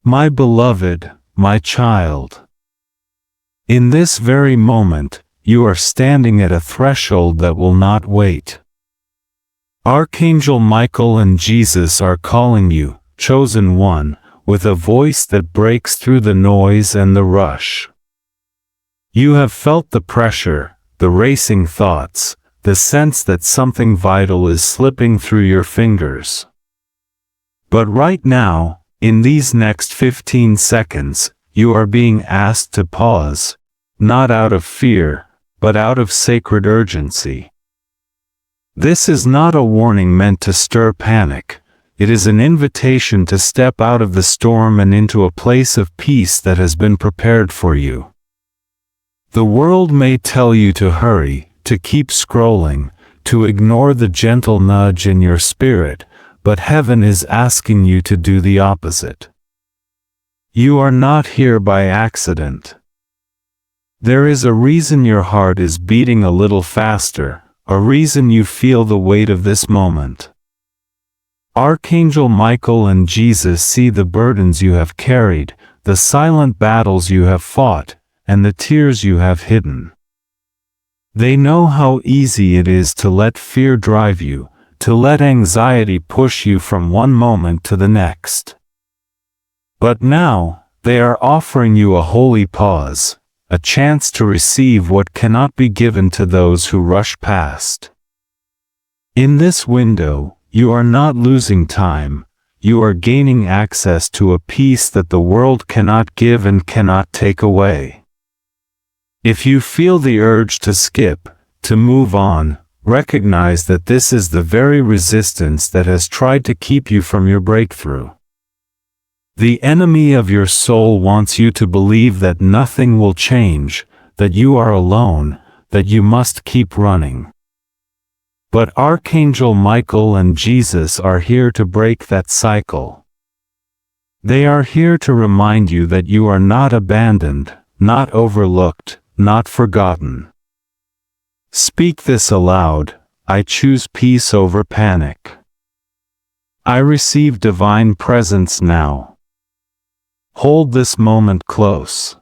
My beloved, my child. In this very moment, you are standing at a threshold that will not wait. Archangel Michael and Jesus are calling you, chosen one, with a voice that breaks through the noise and the rush. You have felt the pressure, the racing thoughts, the sense that something vital is slipping through your fingers. But right now, in these next 15 seconds, you are being asked to pause, not out of fear, but out of sacred urgency. This is not a warning meant to stir panic. It is an invitation to step out of the storm and into a place of peace that has been prepared for you. The world may tell you to hurry, to keep scrolling, to ignore the gentle nudge in your spirit, but heaven is asking you to do the opposite. You are not here by accident. There is a reason your heart is beating a little faster, a reason you feel the weight of this moment. Archangel Michael and Jesus see the burdens you have carried, the silent battles you have fought, and the tears you have hidden. They know how easy it is to let fear drive you, to let anxiety push you from one moment to the next. But now, they are offering you a holy pause, a chance to receive what cannot be given to those who rush past. In this window, you are not losing time, you are gaining access to a peace that the world cannot give and cannot take away. If you feel the urge to skip, to move on, recognize that this is the very resistance that has tried to keep you from your breakthrough. The enemy of your soul wants you to believe that nothing will change, that you are alone, that you must keep running. But Archangel Michael and Jesus are here to break that cycle. They are here to remind you that you are not abandoned, not overlooked, not forgotten. Speak this aloud: I choose peace over panic. I receive divine presence now. Hold this moment close.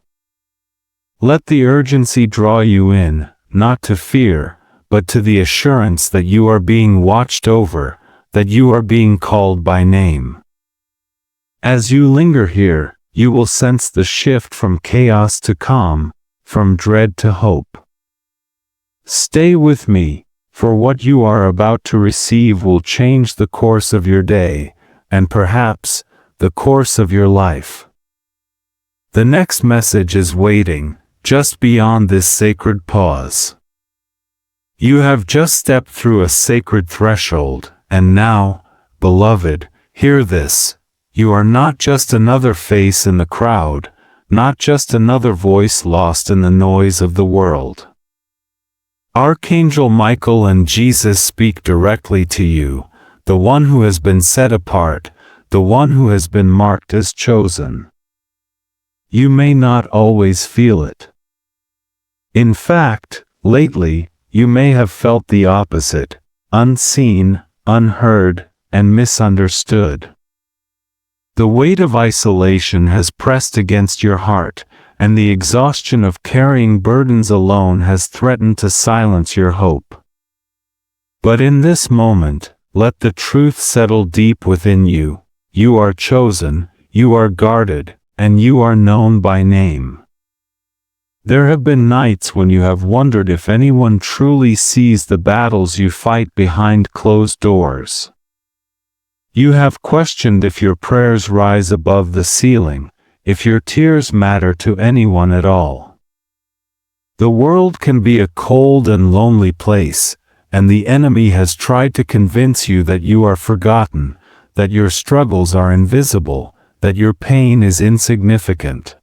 Let the urgency draw you in, not to fear, but to the assurance that you are being watched over, that you are being called by name. As you linger here, you will sense the shift from chaos to calm, from dread to hope. Stay with me, for what you are about to receive will change the course of your day, and perhaps, the course of your life. The next message is waiting, just beyond this sacred pause. You have just stepped through a sacred threshold, and now, beloved, hear this: you are not just another face in the crowd, not just another voice lost in the noise of the world. Archangel Michael and Jesus speak directly to you, the one who has been set apart, the one who has been marked as chosen. You may not always feel it. In fact, lately, you may have felt the opposite: unseen, unheard, and misunderstood. The weight of isolation has pressed against your heart, and the exhaustion of carrying burdens alone has threatened to silence your hope. But in this moment, let the truth settle deep within you: you are chosen, you are guarded, and you are known by name. There have been nights when you have wondered if anyone truly sees the battles you fight behind closed doors. You have questioned if your prayers rise above the ceiling, if your tears matter to anyone at all. The world can be a cold and lonely place, and the enemy has tried to convince you that you are forgotten, that your struggles are invisible, that your pain is insignificant.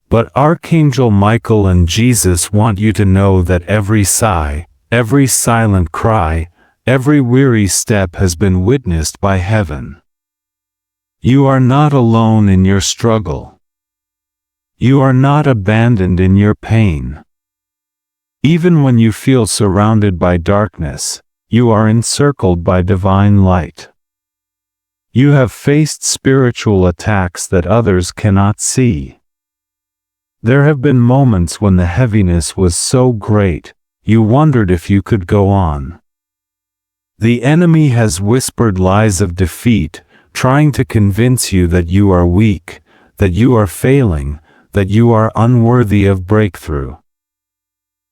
But Archangel Michael and Jesus want you to know that every sigh, every silent cry, every weary step has been witnessed by heaven. You are not alone in your struggle. You are not abandoned in your pain. Even when you feel surrounded by darkness, you are encircled by divine light. You have faced spiritual attacks that others cannot see. There have been moments when the heaviness was so great, you wondered if you could go on. The enemy has whispered lies of defeat, trying to convince you that you are weak, that you are failing, that you are unworthy of breakthrough.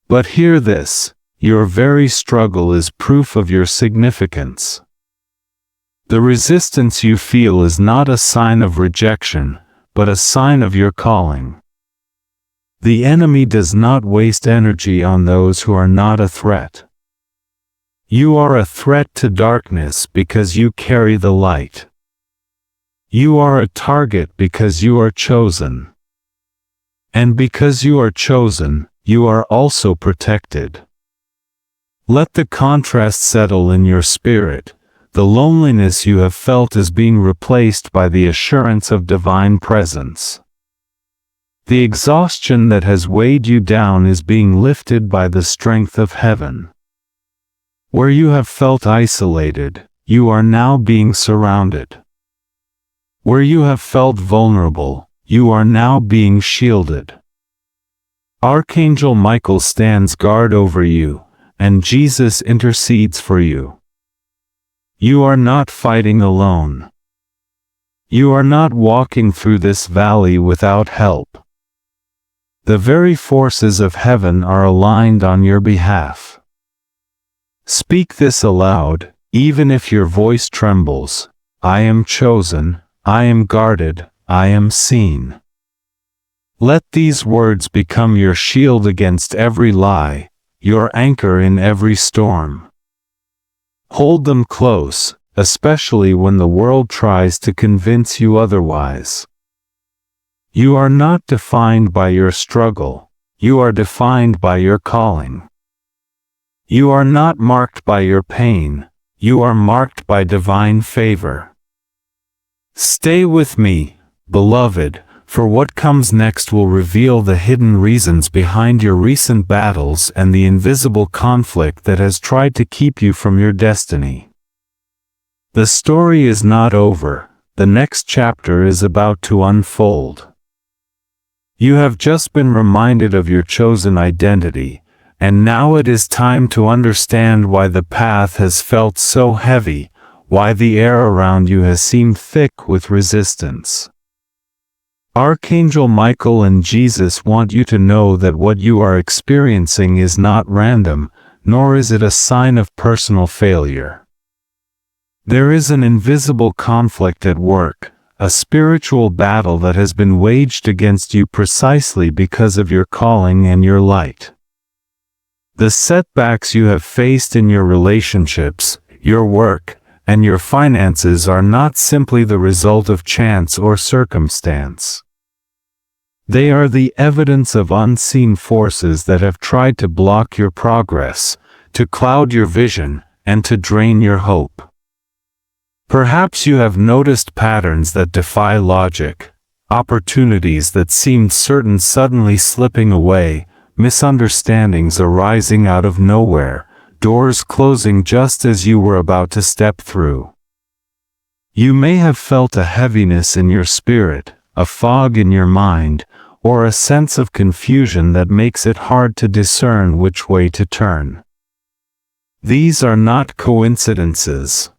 But hear this, your very struggle is proof of your significance. The resistance you feel is not a sign of rejection, but a sign of your calling. The enemy does not waste energy on those who are not a threat. You are a threat to darkness because you carry the light. You are a target because you are chosen. And because you are chosen, you are also protected. Let the contrast settle in your spirit. The loneliness you have felt is being replaced by the assurance of divine presence. The exhaustion that has weighed you down is being lifted by the strength of heaven. Where you have felt isolated, you are now being surrounded. Where you have felt vulnerable, you are now being shielded. Archangel Michael stands guard over you, and Jesus intercedes for you. You are not fighting alone. You are not walking through this valley without help. The very forces of heaven are aligned on your behalf. Speak this aloud, even if your voice trembles. I am chosen, I am guarded, I am seen. Let these words become your shield against every lie, your anchor in every storm. Hold them close, especially when the world tries to convince you otherwise. You are not defined by your struggle, you are defined by your calling. You are not marked by your pain, you are marked by divine favor. Stay with me, beloved, for what comes next will reveal the hidden reasons behind your recent battles and the invisible conflict that has tried to keep you from your destiny. The story is not over, the next chapter is about to unfold. You have just been reminded of your chosen identity, and now it is time to understand why the path has felt so heavy, why the air around you has seemed thick with resistance. Archangel Michael and Jesus want you to know that what you are experiencing is not random, nor is it a sign of personal failure. There is an invisible conflict at work, a spiritual battle that has been waged against you precisely because of your calling and your light. The setbacks you have faced in your relationships, your work, and your finances are not simply the result of chance or circumstance. They are the evidence of unseen forces that have tried to block your progress, to cloud your vision, and to drain your hope. Perhaps you have noticed patterns that defy logic, opportunities that seemed certain suddenly slipping away, misunderstandings arising out of nowhere, doors closing just as you were about to step through. You may have felt a heaviness in your spirit, a fog in your mind, or a sense of confusion that makes it hard to discern which way to turn. These are not coincidences.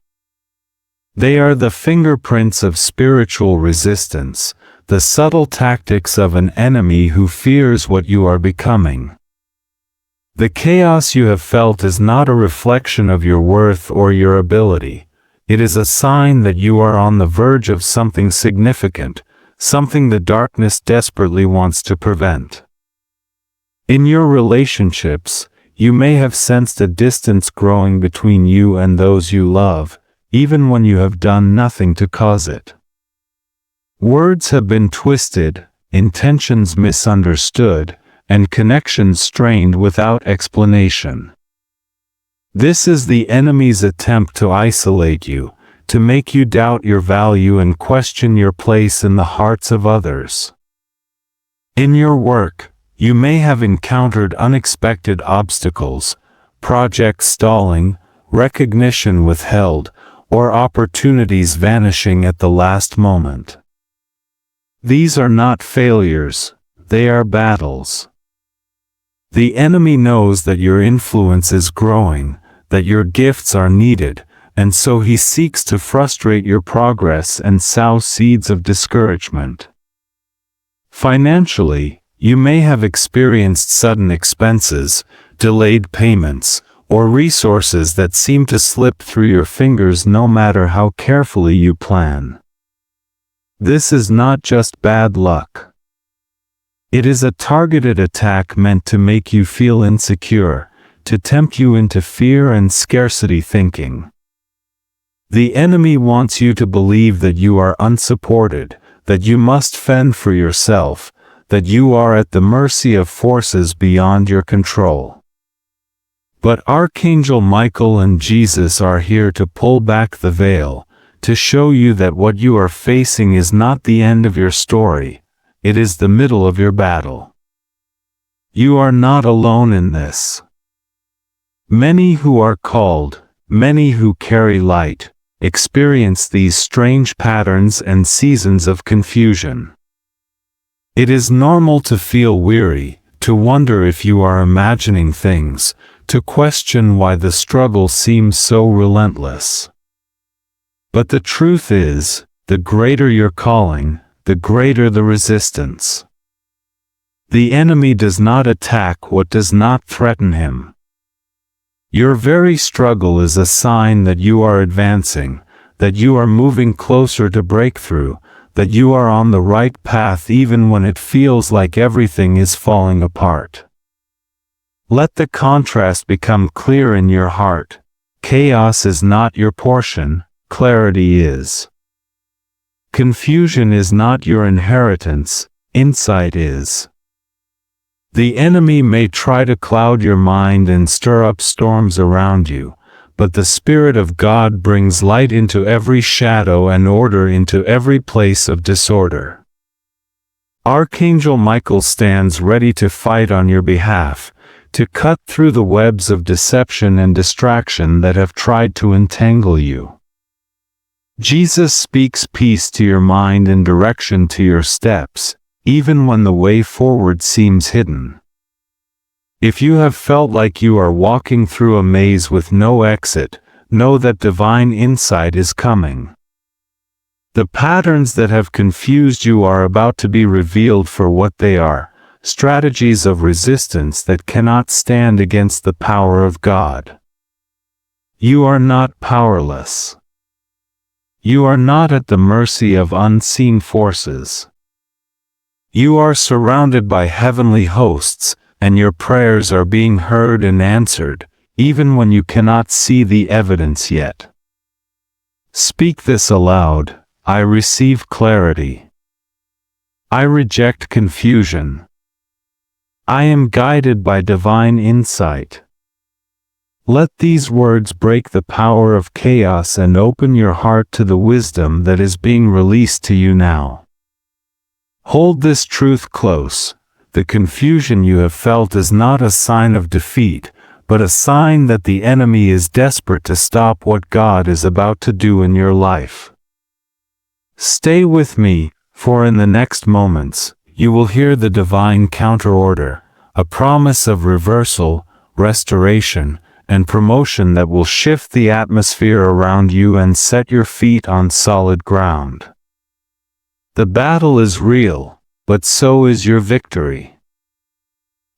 They are the fingerprints of spiritual resistance, the subtle tactics of an enemy who fears what you are becoming. The chaos you have felt is not a reflection of your worth or your ability. It is a sign that you are on the verge of something significant, something the darkness desperately wants to prevent. In your relationships, you may have sensed a distance growing between you and those you love, even when you have done nothing to cause it. Words have been twisted, intentions misunderstood, and connections strained without explanation. This is the enemy's attempt to isolate you, to make you doubt your value and question your place in the hearts of others. In your work, you may have encountered unexpected obstacles, projects stalling, recognition withheld, or opportunities vanishing at the last moment. These are not failures, they are battles. The enemy knows that your influence is growing, that your gifts are needed, and so he seeks to frustrate your progress and sow seeds of discouragement. Financially, you may have experienced sudden expenses, delayed payments, or resources that seem to slip through your fingers no matter how carefully you plan. This is not just bad luck. It is a targeted attack meant to make you feel insecure, to tempt you into fear and scarcity thinking. The enemy wants you to believe that you are unsupported, that you must fend for yourself, that you are at the mercy of forces beyond your control. But Archangel Michael and Jesus are here to pull back the veil, to show you that what you are facing is not the end of your story, it is the middle of your battle. You are not alone in this. Many who are called, many who carry light, experience these strange patterns and seasons of confusion. It is normal to feel weary, to wonder if you are imagining things, to question why the struggle seems so relentless. But the truth is, the greater your calling, the greater the resistance. The enemy does not attack what does not threaten him. Your very struggle is a sign that you are advancing, that you are moving closer to breakthrough, that you are on the right path even when it feels like everything is falling apart. Let the contrast become clear in your heart. Chaos is not your portion, clarity is. Confusion is not your inheritance, insight is. The enemy may try to cloud your mind and stir up storms around you, but the Spirit of God brings light into every shadow and order into every place of disorder. Archangel Michael stands ready to fight on your behalf, to cut through the webs of deception and distraction that have tried to entangle you. Jesus speaks peace to your mind and direction to your steps, even when the way forward seems hidden. If you have felt like you are walking through a maze with no exit, know that divine insight is coming. The patterns that have confused you are about to be revealed for what they are, strategies of resistance that cannot stand against the power of God. You are not powerless. You are not at the mercy of unseen forces. You are surrounded by heavenly hosts, and your prayers are being heard and answered, even when you cannot see the evidence yet. Speak this aloud: I receive clarity. I reject confusion. I am guided by divine insight. Let these words break the power of chaos and open your heart to the wisdom that is being released to you now. Hold this truth close: the confusion you have felt is not a sign of defeat, but a sign that the enemy is desperate to stop what God is about to do in your life. Stay with me, for in the next moments, you will hear the divine counterorder, a promise of reversal, restoration, and promotion that will shift the atmosphere around you and set your feet on solid ground. The battle is real, but so is your victory.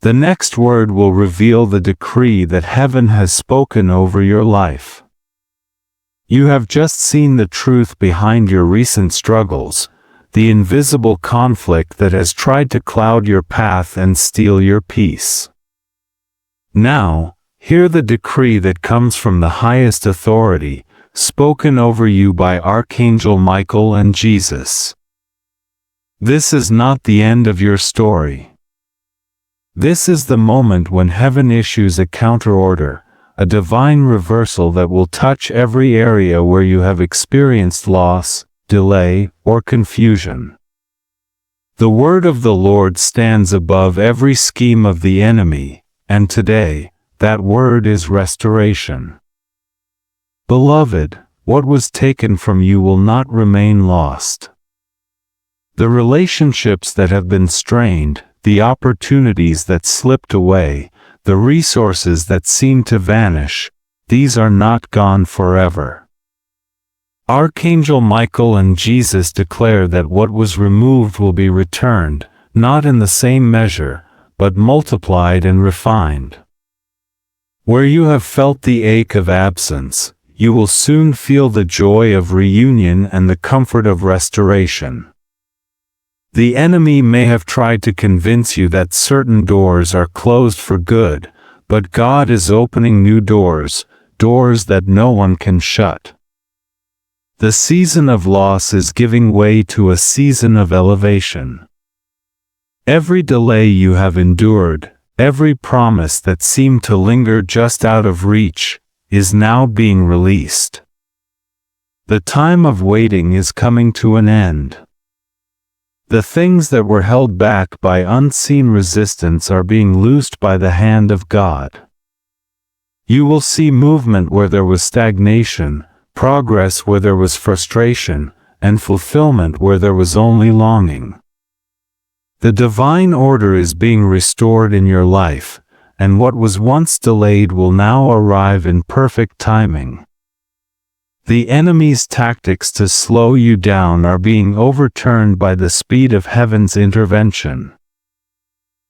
The next word will reveal the decree that heaven has spoken over your life. You have just seen the truth behind your recent struggles, the invisible conflict that has tried to cloud your path and steal your peace. Now, hear the decree that comes from the highest authority, spoken over you by Archangel Michael and Jesus. This is not the end of your story. This is the moment when heaven issues a counterorder, a divine reversal that will touch every area where you have experienced loss, delay, or confusion. The word of the Lord stands above every scheme of the enemy, and today, that word is restoration. Beloved, what was taken from you will not remain lost. The relationships that have been strained, the opportunities that slipped away, the resources that seem to vanish, these are not gone forever. Archangel Michael and Jesus declare that what was removed will be returned, not in the same measure, but multiplied and refined. Where you have felt the ache of absence, you will soon feel the joy of reunion and the comfort of restoration. The enemy may have tried to convince you that certain doors are closed for good, but God is opening new doors, doors that no one can shut. The season of loss is giving way to a season of elevation. Every delay you have endured, every promise that seemed to linger just out of reach, is now being released. The time of waiting is coming to an end. The things that were held back by unseen resistance are being loosed by the hand of God. You will see movement where there was stagnation, progress where there was frustration, and fulfillment where there was only longing. The divine order is being restored in your life, and what was once delayed will now arrive in perfect timing. The enemy's tactics to slow you down are being overturned by the speed of heaven's intervention.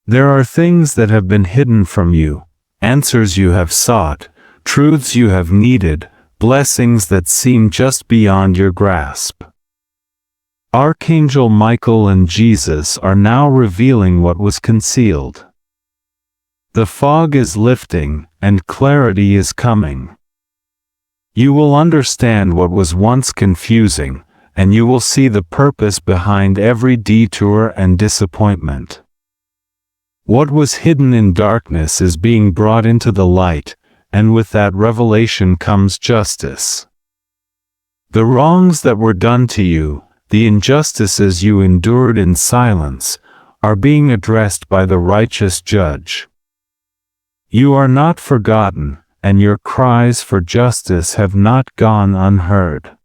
There are things that have been hidden from you, answers you have sought, truths you have needed, blessings that seem just beyond your grasp. Archangel Michael and Jesus are now revealing what was concealed. The fog is lifting, and clarity is coming. You will understand what was once confusing, and you will see the purpose behind every detour and disappointment. What was hidden in darkness is being brought into the light, and with that revelation comes justice. The wrongs that were done to you, the injustices you endured in silence, are being addressed by the righteous judge. You are not forgotten, and your cries for justice have not gone unheard.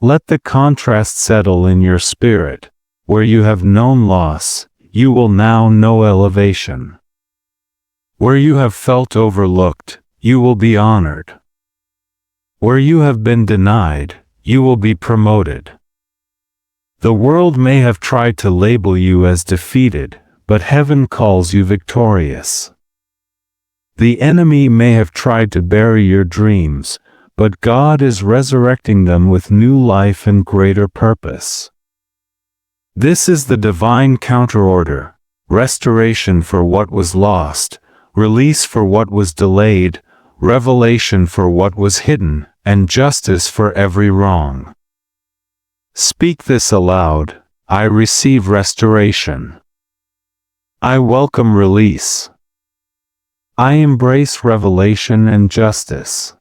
Let the contrast settle in your spirit. Where you have known loss, you will now know elevation. Where you have felt overlooked, you will be honored. Where you have been denied, you will be promoted. The world may have tried to label you as defeated, but heaven calls you victorious. The enemy may have tried to bury your dreams, but God is resurrecting them with new life and greater purpose. This is the divine counterorder, restoration for what was lost, release for what was delayed, revelation for what was hidden, and justice for every wrong. Speak this aloud: I receive restoration. I welcome release. I embrace revelation and justice.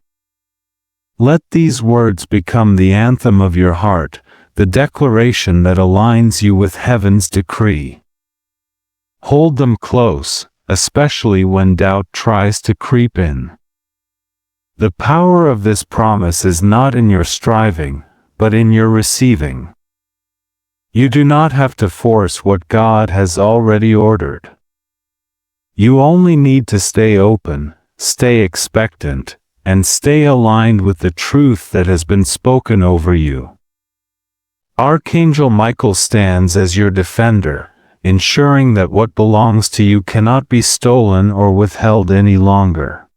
Let these words become the anthem of your heart, the declaration that aligns you with heaven's decree. Hold them close, especially when doubt tries to creep in. The power of this promise is not in your striving, but in your receiving. You do not have to force what God has already ordered. You only need to stay open, stay expectant, and stay aligned with the truth that has been spoken over you. Archangel Michael stands as your defender, ensuring that what belongs to you cannot be stolen or withheld any longer.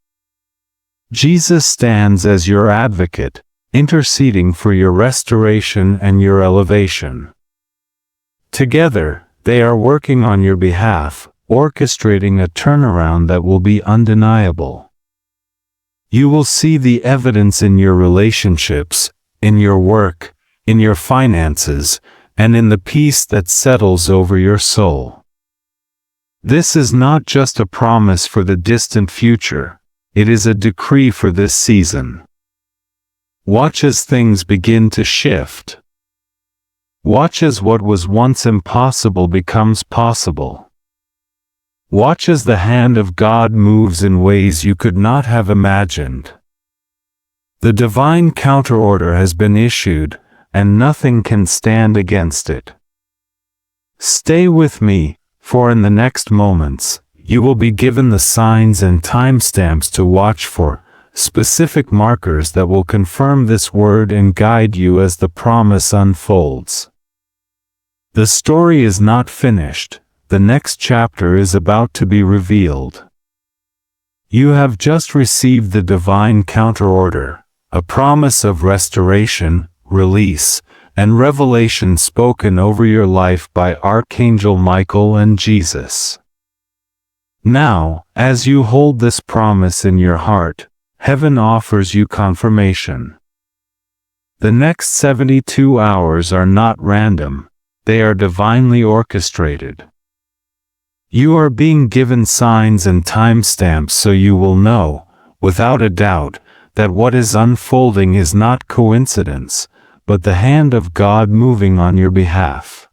Jesus stands as your advocate, interceding for your restoration and your elevation. Together, they are working on your behalf, orchestrating a turnaround that will be undeniable. You will see the evidence in your relationships, in your work, in your finances, and in the peace that settles over your soul. This is not just a promise for the distant future, it is a decree for this season. Watch as things begin to shift. Watch as what was once impossible becomes possible. Watch as the hand of God moves in ways you could not have imagined. The divine counterorder has been issued, and nothing can stand against it. Stay with me, for in the next moments, you will be given the signs and timestamps to watch for, specific markers that will confirm this word and guide you as the promise unfolds. The story is not finished. The next chapter is about to be revealed. You have just received the divine counterorder, a promise of restoration, release, and revelation spoken over your life by Archangel Michael and Jesus. Now, as you hold this promise in your heart, heaven offers you confirmation. The next 72 hours are not random, they are divinely orchestrated. You are being given signs and timestamps so you will know, without a doubt, that what is unfolding is not coincidence, but the hand of God moving on your behalf.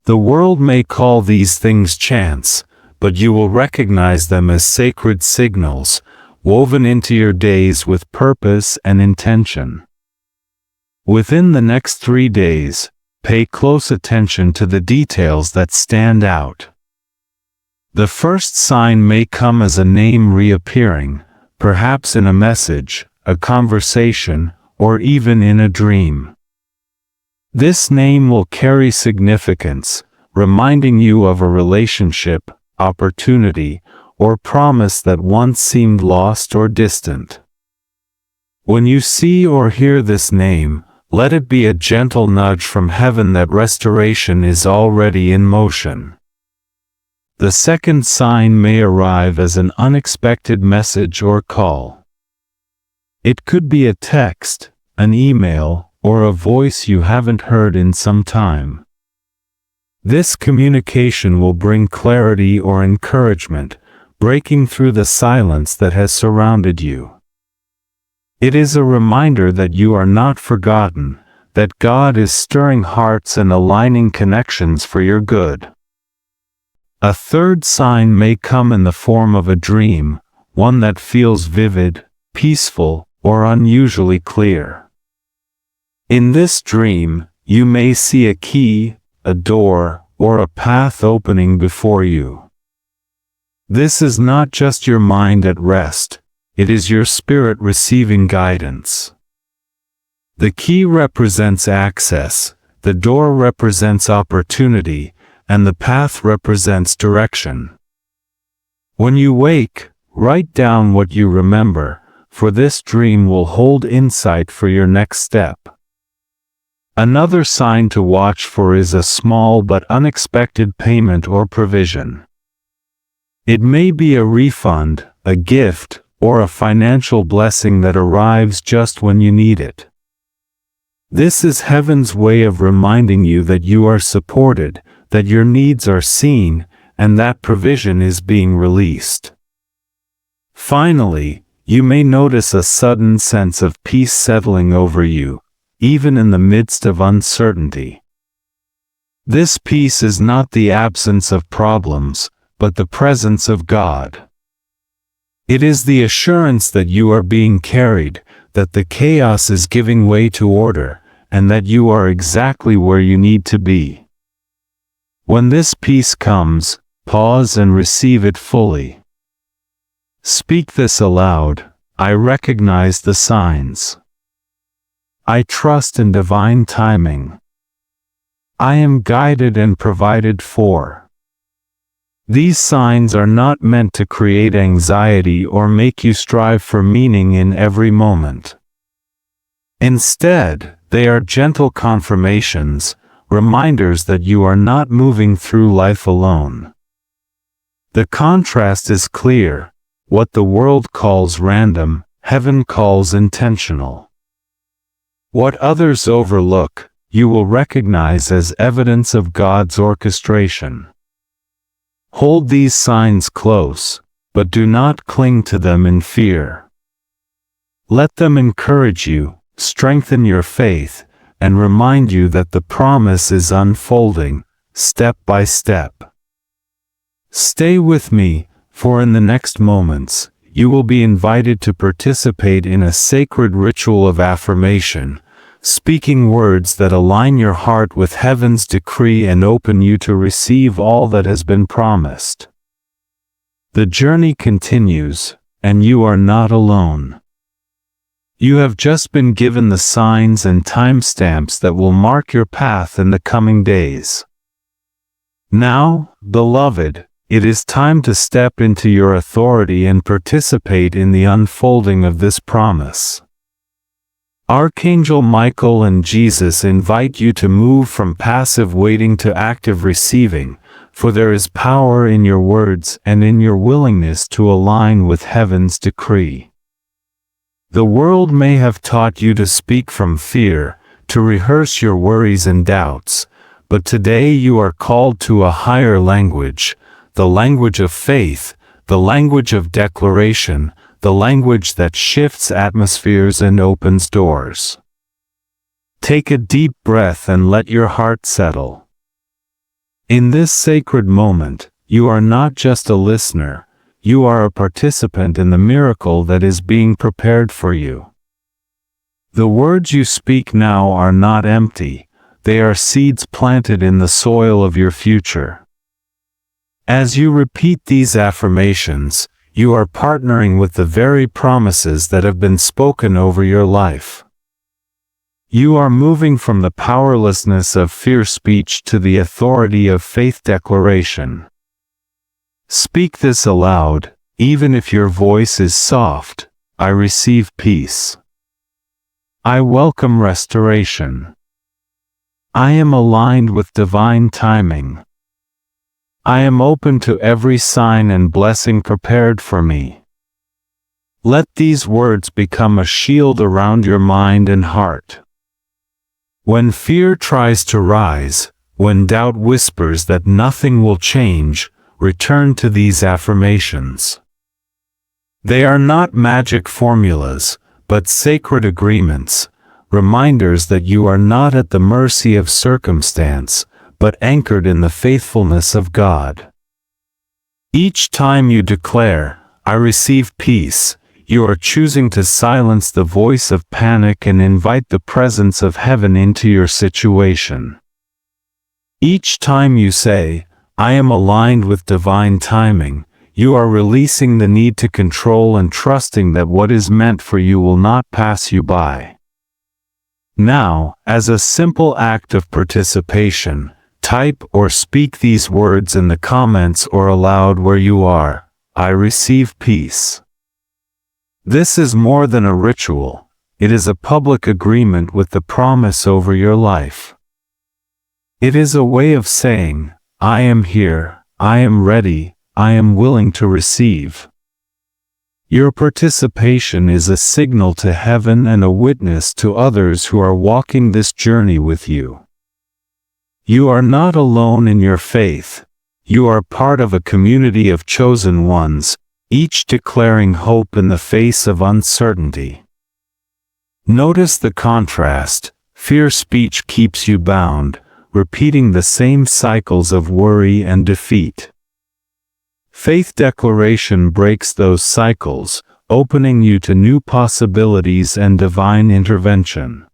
The world may call these things chance, but you will recognize them as sacred signals, woven into your days with purpose and intention. Within the next 3 days, pay close attention to the details that stand out. The first sign may come as a name reappearing, perhaps in a message, a conversation, or even in a dream. This name will carry significance, reminding you of a relationship, opportunity, or promise that once seemed lost or distant. When you see or hear this name, let it be a gentle nudge from heaven that restoration is already in motion. The second sign may arrive as an unexpected message or call. It could be a text, an email, or a voice you haven't heard in some time. This communication will bring clarity or encouragement, breaking through the silence that has surrounded you. It is a reminder that you are not forgotten, that God is stirring hearts and aligning connections for your good. A third sign may come in the form of a dream, one that feels vivid, peaceful, or unusually clear. In this dream, you may see a key, a door, or a path opening before you. This is not just your mind at rest, it is your spirit receiving guidance. The key represents access, the door represents opportunity, and the path represents direction. When you wake, write down what you remember, for this dream will hold insight for your next step. Another sign to watch for is a small but unexpected payment or provision. It may be a refund, a gift, or a financial blessing that arrives just when you need it. This is heaven's way of reminding you that you are supported, that your needs are seen, and that provision is being released. Finally, you may notice a sudden sense of peace settling over you, even in the midst of uncertainty. This peace is not the absence of problems, but the presence of God. It is the assurance that you are being carried, that the chaos is giving way to order, and that you are exactly where you need to be. When this peace comes, pause and receive it fully. Speak this aloud: I recognize the signs. I trust in divine timing. I am guided and provided for. These signs are not meant to create anxiety or make you strive for meaning in every moment. Instead, they are gentle confirmations, reminders that you are not moving through life alone. The contrast is clear: what the world calls random, heaven calls intentional. What others overlook, you will recognize as evidence of God's orchestration. Hold these signs close, but do not cling to them in fear. Let them encourage you, strengthen your faith, and remind you that the promise is unfolding, step by step. Stay with me, for in the next moments, you will be invited to participate in a sacred ritual of affirmation, speaking words that align your heart with heaven's decree and open you to receive all that has been promised. The journey continues, and you are not alone. You have just been given the signs and timestamps that will mark your path in the coming days. Now, beloved, it is time to step into your authority and participate in the unfolding of this promise. Archangel Michael and Jesus invite you to move from passive waiting to active receiving, for there is power in your words and in your willingness to align with heaven's decree. The world may have taught you to speak from fear, to rehearse your worries and doubts, but today you are called to a higher language, the language of faith, the language of declaration, the language that shifts atmospheres and opens doors. Take a deep breath and let your heart settle. In this sacred moment, you are not just a listener, you are a participant in the miracle that is being prepared for you. The words you speak now are not empty, they are seeds planted in the soil of your future. As you repeat these affirmations, you are partnering with the very promises that have been spoken over your life. You are moving from the powerlessness of fear speech to the authority of faith declaration. Speak this aloud, even if your voice is soft. I receive peace. I welcome restoration. I am aligned with divine timing. I am open to every sign and blessing prepared for me. Let these words become a shield around your mind and heart. When fear tries to rise, when doubt whispers that nothing will change, return to these affirmations. They are not magic formulas, but sacred agreements, reminders that you are not at the mercy of circumstance, but anchored in the faithfulness of God. Each time you declare, I receive peace, you are choosing to silence the voice of panic and invite the presence of heaven into your situation. Each time you say, I am aligned with divine timing, you are releasing the need to control and trusting that what is meant for you will not pass you by. Now, as a simple act of participation, type or speak these words in the comments or aloud where you are. I receive peace. This is more than a ritual. It is a public agreement with the promise over your life. It is a way of saying, I am here, I am ready, I am willing to receive. Your participation is a signal to heaven and a witness to others who are walking this journey with you. You are not alone in your faith. You are part of a community of chosen ones, each declaring hope in the face of uncertainty. Notice the contrast. Fear speech keeps you bound, repeating the same cycles of worry and defeat. Faith declaration breaks those cycles, opening you to new possibilities and divine intervention.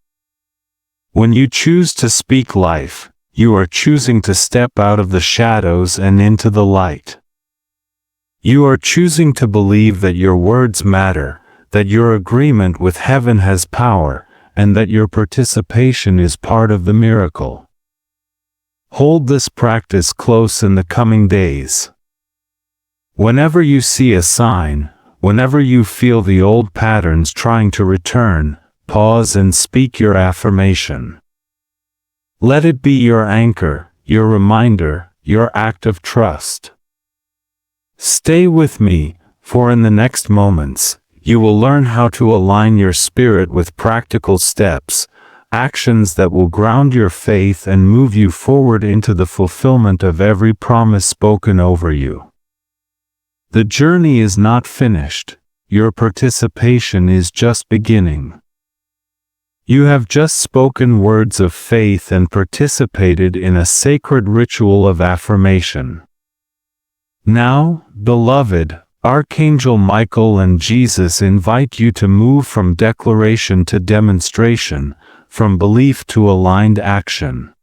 When you choose to speak life, you are choosing to step out of the shadows and into the light. You are choosing to believe that your words matter, that your agreement with heaven has power, and that your participation is part of the miracle. Hold this practice close in the coming days. Whenever you see a sign, whenever you feel the old patterns trying to return, pause and speak your affirmation. Let it be your anchor, your reminder, your act of trust. Stay with me, for in the next moments, you will learn how to align your spirit with practical steps, actions that will ground your faith and move you forward into the fulfillment of every promise spoken over you. The journey is not finished. Your participation is just beginning. You have just spoken words of faith and participated in a sacred ritual of affirmation. Now, beloved, Archangel Michael and Jesus invite you to move from declaration to demonstration, from belief to aligned action.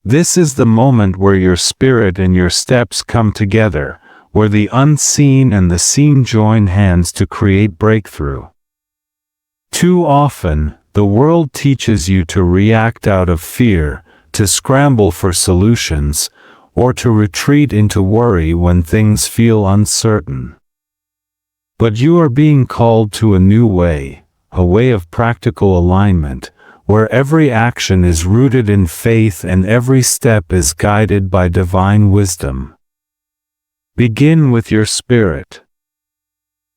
This is the moment where your spirit and your steps come together, where the unseen and the seen join hands to create breakthrough. Too often, the world teaches you to react out of fear, to scramble for solutions, or to retreat into worry when things feel uncertain. But you are being called to a new way, a way of practical alignment, where every action is rooted in faith and every step is guided by divine wisdom. Begin with your spirit.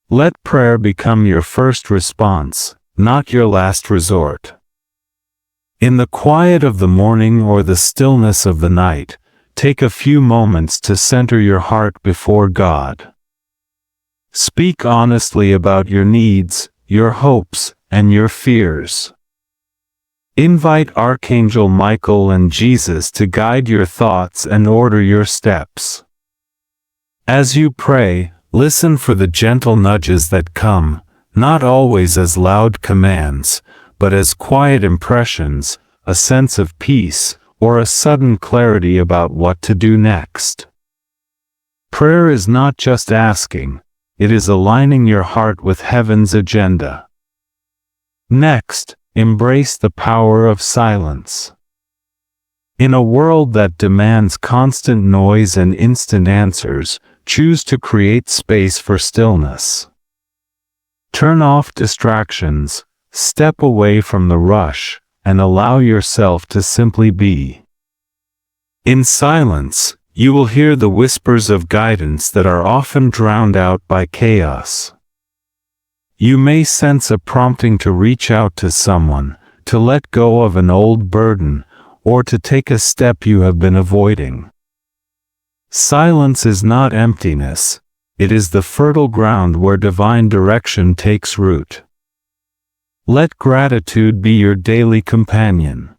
Let prayer become your first response, not your last resort. In the quiet of the morning or the stillness of the night, take a few moments to center your heart before God. Speak honestly about your needs, your hopes, and your fears. Invite Archangel Michael and Jesus to guide your thoughts and order your steps. As you pray, listen for the gentle nudges that come, not always as loud commands, but as quiet impressions, a sense of peace, or a sudden clarity about what to do next. Prayer is not just asking, it is aligning your heart with heaven's agenda. Next, embrace the power of silence. In a world that demands constant noise and instant answers, choose to create space for stillness. Turn off distractions, step away from the rush, and allow yourself to simply be. In silence, you will hear the whispers of guidance that are often drowned out by chaos. You may sense a prompting to reach out to someone, to let go of an old burden, or to take a step you have been avoiding. Silence is not emptiness, it is the fertile ground where divine direction takes root. Let gratitude be your daily companion.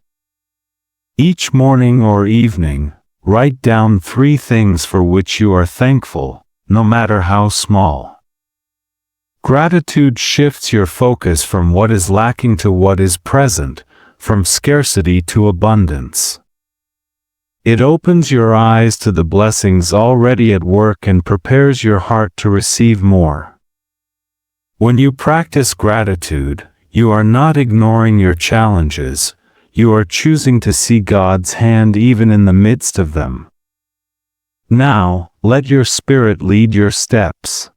Each morning or evening, write down 3 things for which you are thankful, no matter how small. Gratitude shifts your focus from what is lacking to what is present, from scarcity to abundance. It opens your eyes to the blessings already at work and prepares your heart to receive more. When you practice gratitude, you are not ignoring your challenges, you are choosing to see God's hand even in the midst of them. Now, let your spirit lead your steps.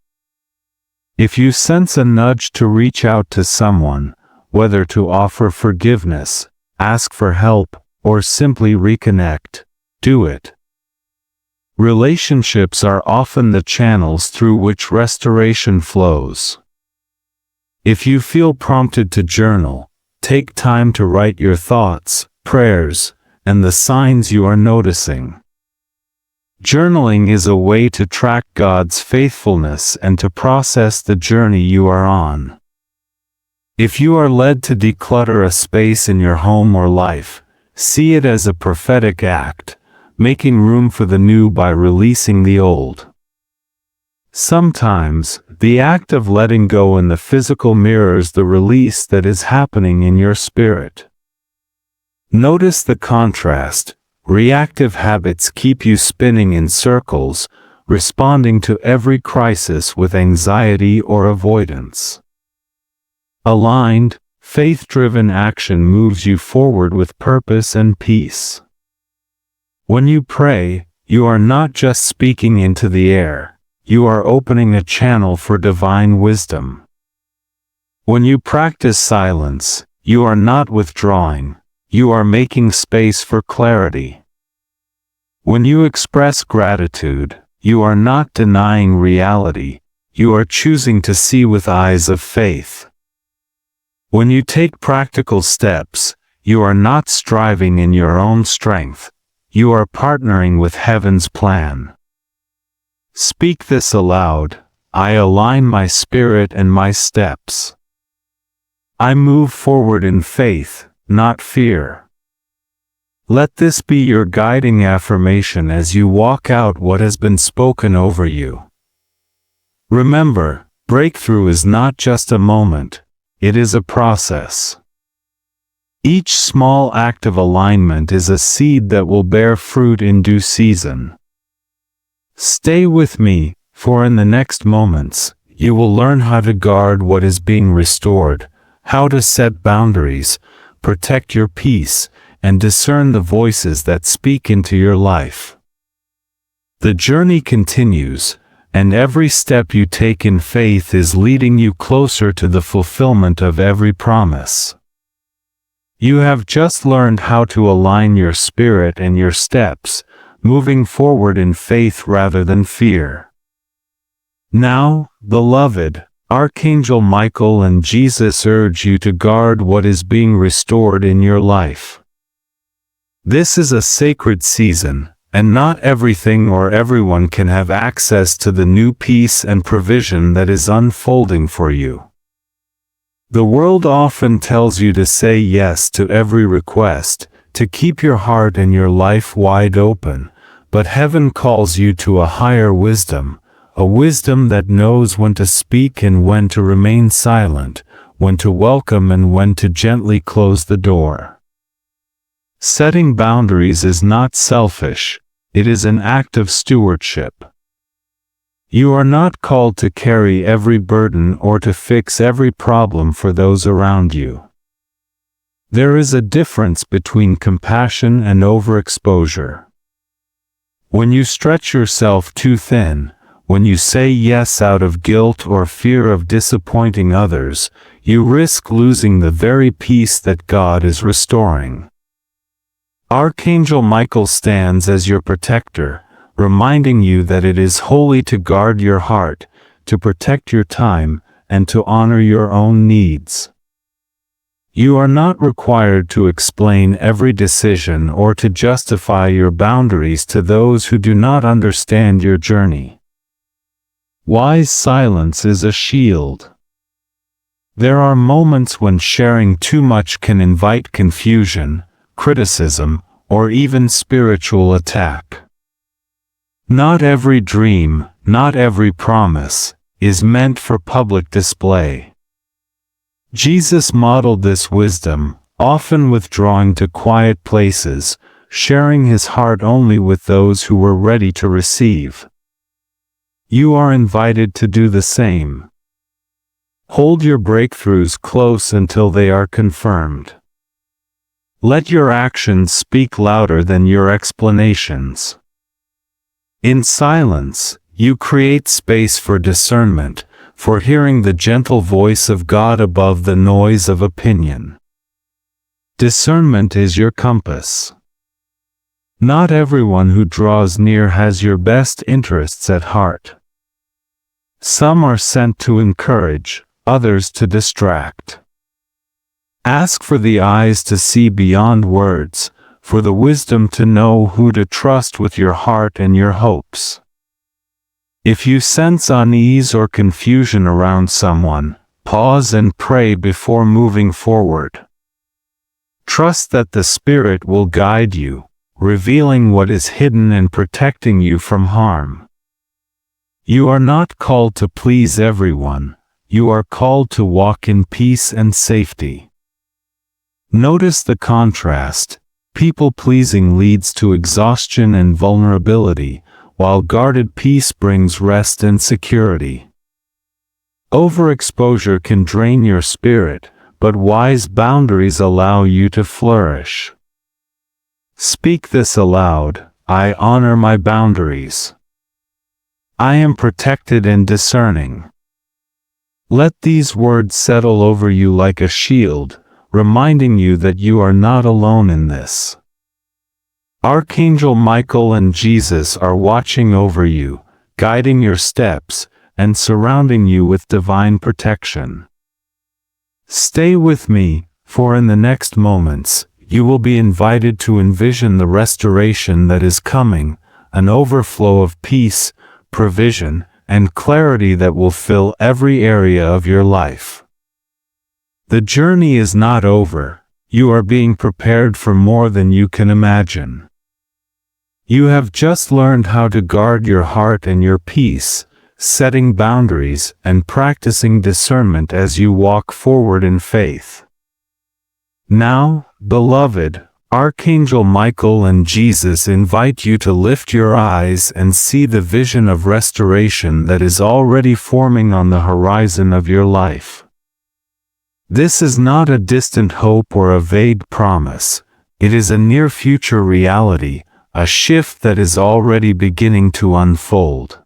If you sense a nudge to reach out to someone, whether to offer forgiveness, ask for help, or simply reconnect, do it. Relationships are often the channels through which restoration flows. If you feel prompted to journal, take time to write your thoughts, prayers, and the signs you are noticing. Journaling is a way to track God's faithfulness and to process the journey you are on. If you are led to declutter a space in your home or life, see it as a prophetic act, making room for the new by releasing the old. Sometimes, the act of letting go in the physical mirrors the release that is happening in your spirit. Notice the contrast. Reactive habits keep you spinning in circles, responding to every crisis with anxiety or avoidance. Aligned, faith-driven action moves you forward with purpose and peace. When you pray, you are not just speaking into the air. You are opening a channel for divine wisdom. When you practice silence, you are not withdrawing, you are making space for clarity. When you express gratitude, you are not denying reality, you are choosing to see with eyes of faith. When you take practical steps, you are not striving in your own strength, you are partnering with heaven's plan. Speak this aloud: I align my spirit and my steps. I move forward in faith, not fear. Let this be your guiding affirmation as you walk out what has been spoken over you. Remember, breakthrough is not just a moment, it is a process. Each small act of alignment is a seed that will bear fruit in due season. Stay with me, for in the next moments, you will learn how to guard what is being restored, how to set boundaries, protect your peace, and discern the voices that speak into your life. The journey continues, and every step you take in faith is leading you closer to the fulfillment of every promise. You have just learned how to align your spirit and your steps, moving forward in faith rather than fear. Now, beloved, Archangel Michael and Jesus urge you to guard what is being restored in your life. This is a sacred season, and not everything or everyone can have access to the new peace and provision that is unfolding for you. The world often tells you to say yes to every request, to keep your heart and your life wide open, but heaven calls you to a higher wisdom, a wisdom that knows when to speak and when to remain silent, when to welcome and when to gently close the door. Setting boundaries is not selfish, it is an act of stewardship. You are not called to carry every burden or to fix every problem for those around you. There is a difference between compassion and overexposure. When you stretch yourself too thin, when you say yes out of guilt or fear of disappointing others, you risk losing the very peace that God is restoring. Archangel Michael stands as your protector, reminding you that it is holy to guard your heart, to protect your time, and to honor your own needs. You are not required to explain every decision or to justify your boundaries to those who do not understand your journey. Wise silence is a shield. There are moments when sharing too much can invite confusion, criticism, or even spiritual attack. Not every dream, not every promise, is meant for public display. Jesus modeled this wisdom, often withdrawing to quiet places, sharing his heart only with those who were ready to receive. You are invited to do the same. Hold your breakthroughs close until they are confirmed. Let your actions speak louder than your explanations. In silence, you create space for discernment, for hearing the gentle voice of God above the noise of opinion. Discernment is your compass. Not everyone who draws near has your best interests at heart. Some are sent to encourage, others to distract. Ask for the eyes to see beyond words, for the wisdom to know who to trust with your heart and your hopes. If you sense unease or confusion around someone, pause and pray before moving forward. Trust that the Spirit will guide you, revealing what is hidden and protecting you from harm. You are not called to please everyone, you are called to walk in peace and safety. Notice the contrast. People-pleasing leads to exhaustion and vulnerability, while guarded peace brings rest and security. Overexposure can drain your spirit, but wise boundaries allow you to flourish. Speak this aloud: I honor my boundaries. I am protected and discerning. Let these words settle over you like a shield, reminding you that you are not alone in this. Archangel Michael and Jesus are watching over you, guiding your steps, and surrounding you with divine protection. Stay with me, for in the next moments, you will be invited to envision the restoration that is coming, an overflow of peace, provision, and clarity that will fill every area of your life. The journey is not over, you are being prepared for more than you can imagine. You have just learned how to guard your heart and your peace, setting boundaries, and practicing discernment as you walk forward in faith. Now, beloved, Archangel Michael and Jesus invite you to lift your eyes and see the vision of restoration that is already forming on the horizon of your life. This is not a distant hope or a vague promise. It is a near-future reality, a shift that is already beginning to unfold.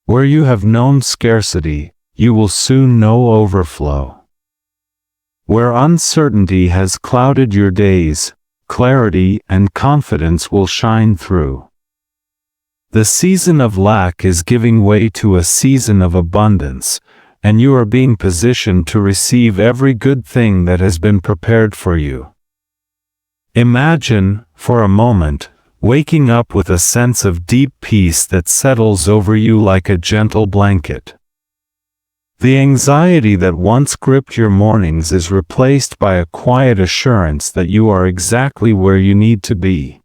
Where you have known scarcity, you will soon know overflow. Where uncertainty has clouded your days, clarity and confidence will shine through. The season of lack is giving way to a season of abundance, and you are being positioned to receive every good thing that has been prepared for you. Imagine, for a moment, waking up with a sense of deep peace that settles over you like a gentle blanket. The anxiety that once gripped your mornings is replaced by a quiet assurance that you are exactly where you need to be.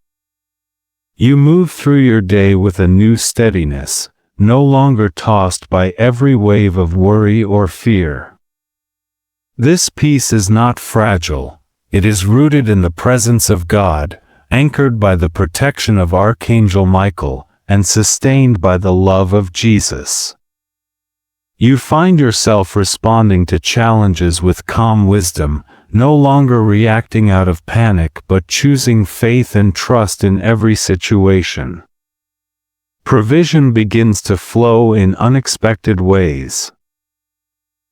You move through your day with a new steadiness, no longer tossed by every wave of worry or fear. This peace is not fragile, it is rooted in the presence of God, anchored by the protection of Archangel Michael, and sustained by the love of Jesus. You find yourself responding to challenges with calm wisdom, no longer reacting out of panic but choosing faith and trust in every situation. Provision begins to flow in unexpected ways.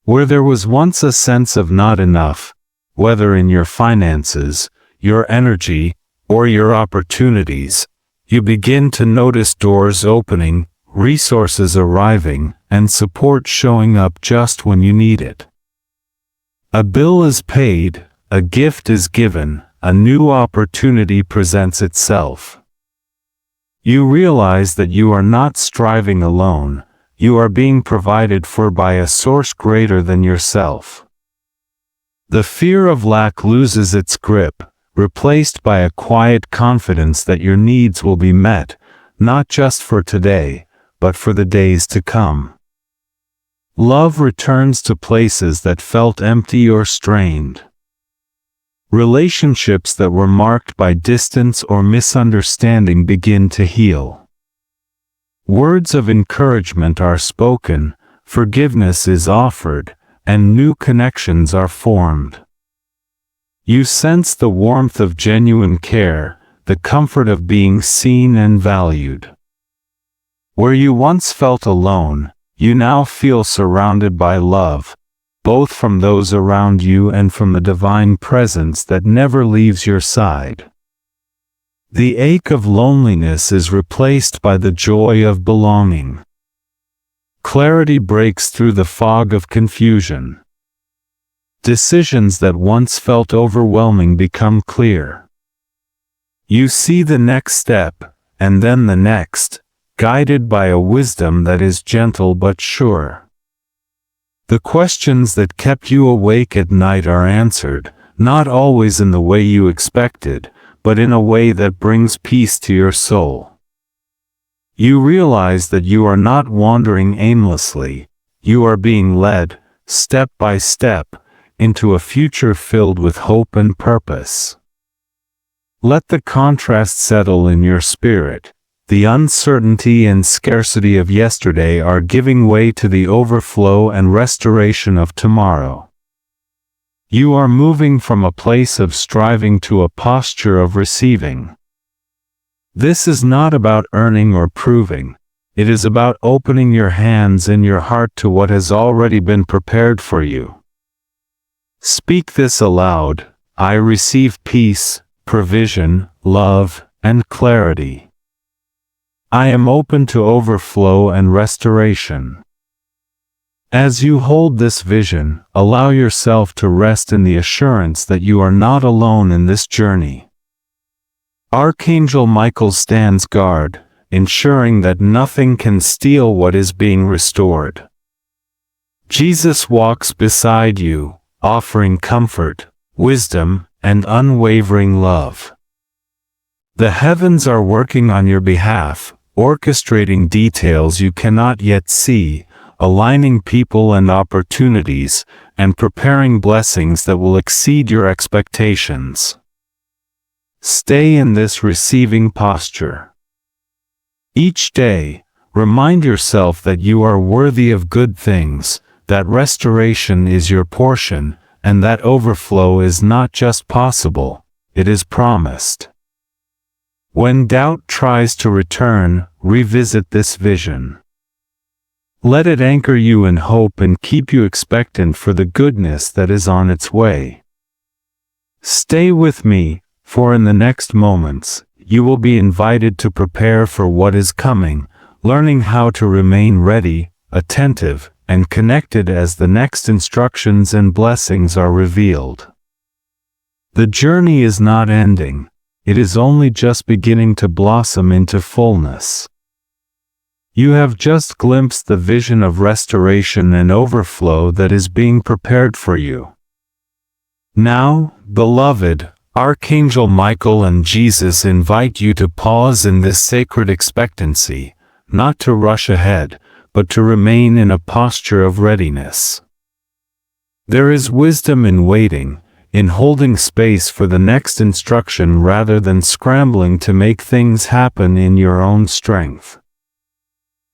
Where there was once a sense of not enough, whether in your finances, your energy, or your opportunities, you begin to notice doors opening, resources arriving, and support showing up just when you need it. A bill is paid, a gift is given, a new opportunity presents itself. You realize that you are not striving alone, you are being provided for by a source greater than yourself. The fear of lack loses its grip, replaced by a quiet confidence that your needs will be met, not just for today, but for the days to come. Love returns to places that felt empty or strained. Relationships that were marked by distance or misunderstanding begin to heal. Words of encouragement are spoken, forgiveness is offered, and new connections are formed. You sense the warmth of genuine care, the comfort of being seen and valued. Where you once felt alone, you now feel surrounded by love, both from those around you and from the divine presence that never leaves your side. The ache of loneliness is replaced by the joy of belonging. Clarity breaks through the fog of confusion. Decisions that once felt overwhelming become clear. You see the next step, and then the next, guided by a wisdom that is gentle but sure. The questions that kept you awake at night are answered, not always in the way you expected, but in a way that brings peace to your soul. You realize that you are not wandering aimlessly, you are being led, step by step, into a future filled with hope and purpose. Let the contrast settle in your spirit. The uncertainty and scarcity of yesterday are giving way to the overflow and restoration of tomorrow. You are moving from a place of striving to a posture of receiving. This is not about earning or proving. It is about opening your hands and your heart to what has already been prepared for you. Speak this aloud: I receive peace, provision, love, and clarity. I am open to overflow and restoration. As you hold this vision, allow yourself to rest in the assurance that you are not alone in this journey. Archangel Michael stands guard, ensuring that nothing can steal what is being restored. Jesus walks beside you, offering comfort, wisdom, and unwavering love. The heavens are working on your behalf, orchestrating details you cannot yet see, aligning people and opportunities, and preparing blessings that will exceed your expectations. Stay in this receiving posture. Each day, remind yourself that you are worthy of good things, that restoration is your portion, and that overflow is not just possible, it is promised. When doubt tries to return, revisit this vision. Let it anchor you in hope and keep you expectant for the goodness that is on its way. Stay with me, for in the next moments, you will be invited to prepare for what is coming, learning how to remain ready, attentive, and connected as the next instructions and blessings are revealed. The journey is not ending, it is only just beginning to blossom into fullness. You have just glimpsed the vision of restoration and overflow that is being prepared for you. Now, beloved, Archangel Michael and Jesus invite you to pause in this sacred expectancy, not to rush ahead, but to remain in a posture of readiness. There is wisdom in waiting, in holding space for the next instruction rather than scrambling to make things happen in your own strength.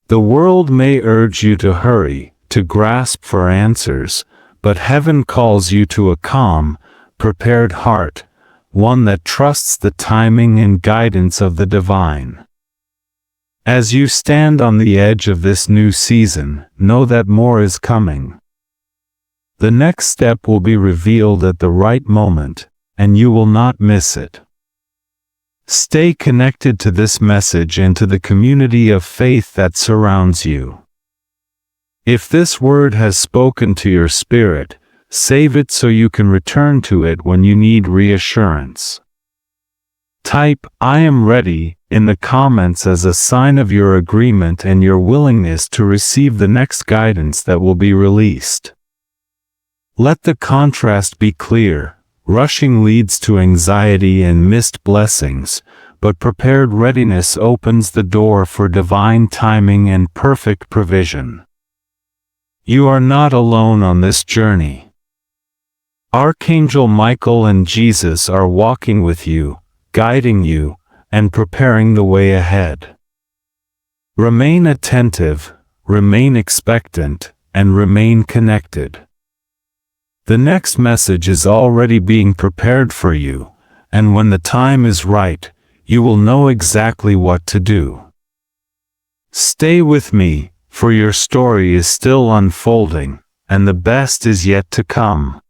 The world may urge you to hurry, to grasp for answers, but heaven calls you to a calm, prepared heart, one that trusts the timing and guidance of the divine. As you stand on the edge of this new season, know that more is coming. The next step will be revealed at the right moment, and you will not miss it. Stay connected to this message and to the community of faith that surrounds you. If this word has spoken to your spirit, save it so you can return to it when you need reassurance. Type "I am ready" in the comments as a sign of your agreement and your willingness to receive the next guidance that will be released. Let the contrast be clear. Rushing leads to anxiety and missed blessings, but prepared readiness opens the door for divine timing and perfect provision. You are not alone on this journey. Archangel Michael and Jesus are walking with you, guiding you, and preparing the way ahead. Remain attentive, remain expectant, and remain connected. The next message is already being prepared for you, and when the time is right, you will know exactly what to do. Stay with me, for your story is still unfolding, and the best is yet to come.